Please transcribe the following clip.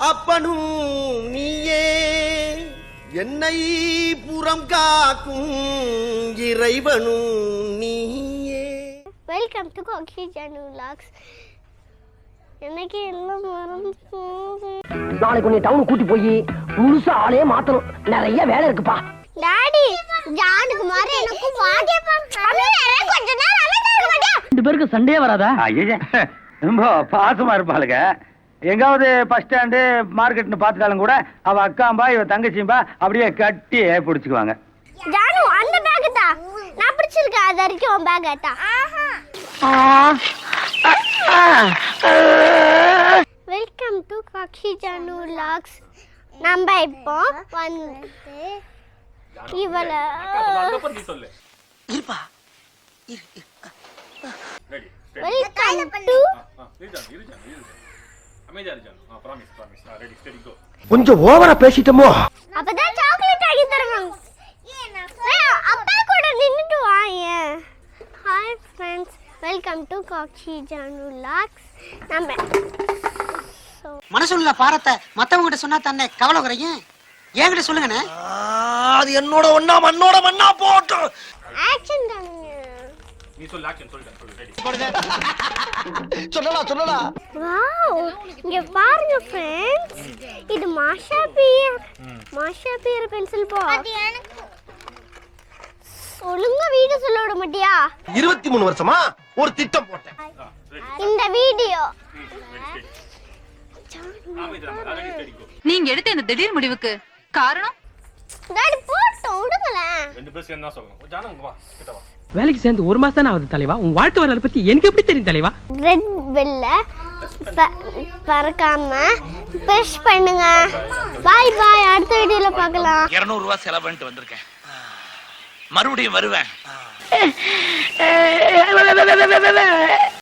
அப்பனும் நீயே என்னை புறம் காக்கும் இறைவனும் நீயே. Welcome to Gogi Janu vlogs. எனக்கு எல்லாம் மறந்து நாளைக்கு நீ டவுன் கூட்டி போய் முழுசா ஆளே மாத்தணும். நிறைய வேலை இருக்குப்பா. டாடி ஜானுக்கு மாதிரி எனக்கு வாடியப்பா தமிழரே கொஞ்ச நேரம் அமைதியா இருக்க மாட்டியா? ரெண்டு பேருக்கு சண்டே வராதா? ஐயா ரொம்ப பாசமா இருப்பாளுங்க. எங்காவது பஸ் ஸ்டாண்டு மார்க்கெட்னு பார்த்துட்டாலும் கூட அவ அக்காம்பா இவ தங்கச்சிம்பா அப்படியே கட்டி பிடிச்சிக்குவாங்க. ஜானு அந்த பேக் தா நான் பிடிச்சிருக்கேன். அது வரைக்கும் உன் பேக் ஆட்டா. Welcome to Gogi Janu vlogs. நம்ம இப்போ வந்து இவள இருப்பா வெல்கம் டு கொஞ்சம் ஓவரா பேசிட்டோமோ. அப்பதான் சாக்லேட் ஆகி தருவாங்க. அப்பா கூட நின்னுட்டு வாங்க. Hi friends, welcome to Gogi Janu vlogs. நம்ம மனசுள்ள பாரத்தை மத்தவங்க கிட்ட சொன்னா தானே கவலை குறையும். என்கிட்ட சொல்லுங்கண்ணே. அது என்னோட ஒண்ணா மண்ணோட மண்ணா போட்டு ஆக்ஷன் தாங்க. நீ சொல்லு ஆக்ஷன் சொல்லு சொல்லடா. வாவ், இங்க பாருங்க ஃப்ரெண்ட்ஸ். இது மாஷா பியர் பென்சில் பாக்ஸ். ஒழுங்கா வீடியோ சொல்ல விட மாட்டியா? 23 வருஷமா ஒரு திட்டம் போட்டேன். இந்த வீடியோ நீங்க எடுத்த இந்த திடீர் முடிவுக்கு காரணம்? டாடி போட்டு விடுங்களேன். ரெண்டு பேரும் சேர்ந்து தான் சொல்லணும். ஜானு வா கிட்ட வா. வேலைக்கு சேர்ந்து ஒரு மாசம் தானே ஆகுது தலைவா. உன் வாழ்க்கை வரலாறு பத்தி எனக்கு எப்படி தெரியும் தலைவா? ரெட் பெல்ல பறக்காம பிரஸ் பண்ணுங்க. பாய் பாய். அடுத்த வீடியோல பார்க்கலாம். 200 ரூபாய் செலவு பண்ணிட்டு வந்திருக்கேன். மறுபடியும் வருவேன்.